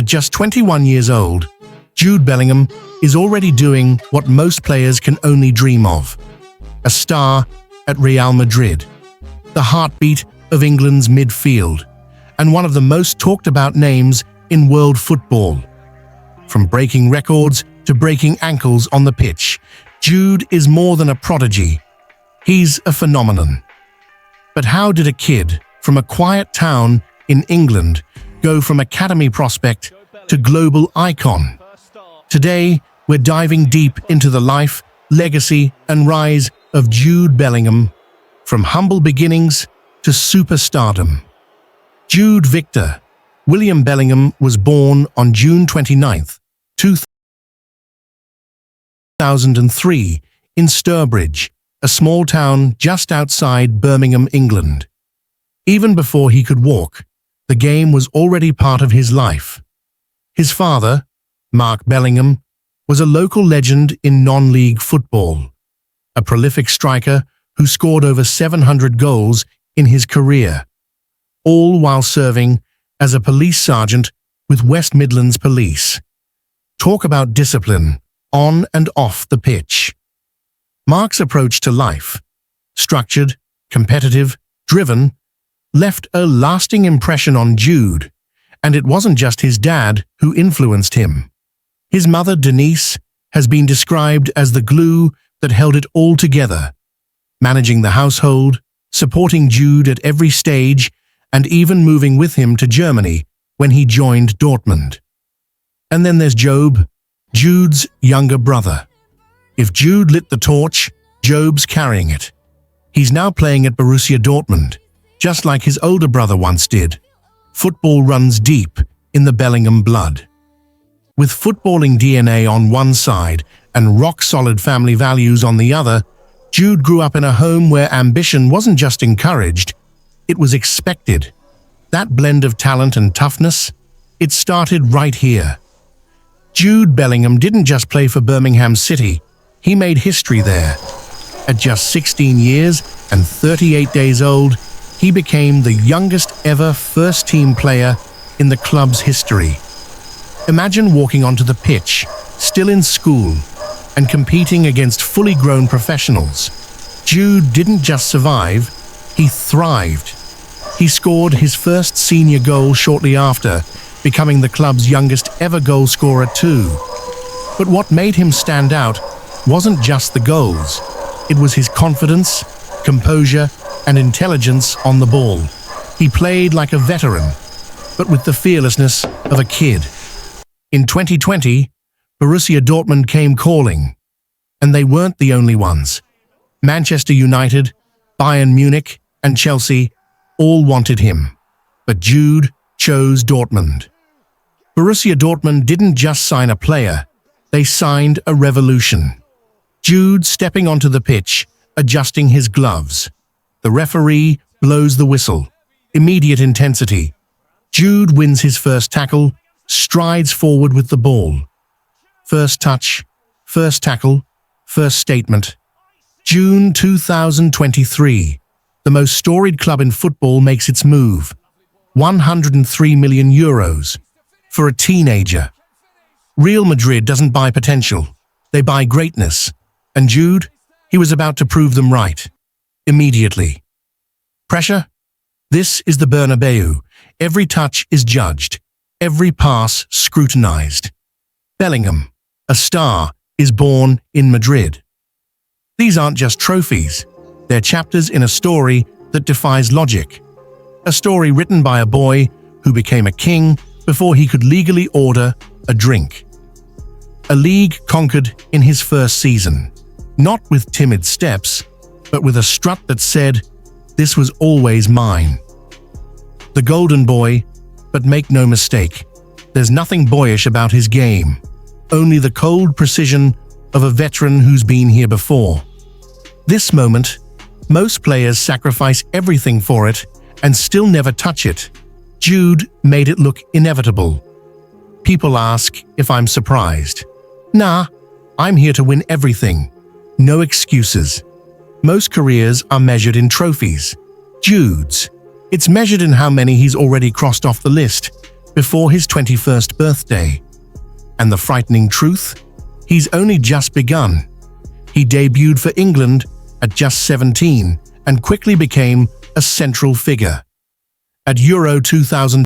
just 21 years old, Jude Bellingham is already doing what most players can only dream of. A star at Real Madrid, the heartbeat of England's midfield, and one of the most talked about names in world football. From breaking records to breaking ankles on the pitch, Jude is more than a prodigy. He's a phenomenon. But how did a kid from a quiet town in England go from academy prospect to global icon? Today, we're diving deep into the life, legacy, and rise of Jude Bellingham, from humble beginnings to superstardom. Jude Victor William Bellingham was born on June 29, 2003, in Sturbridge, a small town just outside Birmingham, England. Even before he could walk, the game was already part of his life. His father, Mark Bellingham, was a local legend in non-league football, a prolific striker who scored over 700 goals in his career, all while serving as a police sergeant with West Midlands Police. Talk about discipline, on and off the pitch. Mark's approach to life, structured, competitive, driven, left a lasting impression on Jude, and it wasn't just his dad who influenced him. His mother, Denise, has been described as the glue that held it all together, managing the household, supporting Jude at every stage, and even moving with him to Germany when he joined Dortmund. And then there's Job, Jude's younger brother. If Jude lit the torch, Job's carrying it. He's now playing at Borussia Dortmund, just like his older brother once did. Football runs deep in the Bellingham blood. With footballing DNA on one side and rock-solid family values on the other, Jude grew up in a home where ambition wasn't just encouraged, it was expected. That blend of talent and toughness, it started right here. Jude Bellingham didn't just play for Birmingham City, he made history there. At just 16 years and 38 days old, he became the youngest ever first-team player in the club's history. Imagine walking onto the pitch, still in school, and competing against fully grown professionals. Jude didn't just survive, he thrived. He scored his first senior goal shortly after, becoming the club's youngest ever goal scorer too. But what made him stand out wasn't just the goals. It was his confidence, composure, and intelligence on the ball. He played like a veteran, but with the fearlessness of a kid. In 2020, Borussia Dortmund came calling, and they weren't the only ones. Manchester United, Bayern Munich, and Chelsea all wanted him, but Jude chose Dortmund. Borussia Dortmund didn't just sign a player, they signed a revolution. Jude stepping onto the pitch, adjusting his gloves. The referee blows the whistle. Immediate intensity. Jude wins his first tackle, strides forward with the ball. First touch, first tackle, first statement. June 2023. The most storied club in football makes its move. 103 million euros for a teenager. Real Madrid doesn't buy potential, they buy greatness. And Jude, he was about to prove them right. Immediately. Pressure? This is the Bernabeu. Every touch is judged, every pass scrutinized. Bellingham, a star, is born in Madrid. These aren't just trophies, they're chapters in a story that defies logic. A story written by a boy who became a king before he could legally order a drink. A league conquered in his first season, not with timid steps, but with a strut that said, "This was always mine." The golden boy, but make no mistake, there's nothing boyish about his game, only the cold precision of a veteran who's been here before. This moment, most players sacrifice everything for it and still never touch it. Jude made it look inevitable. People ask if I'm surprised. Nah, I'm here to win everything. No excuses. Most careers are measured in trophies. Jude's, it's measured in how many he's already crossed off the list, before his 21st birthday. And the frightening truth? He's only just begun. He debuted for England at just 17 and quickly became a central figure. At Euro 2000,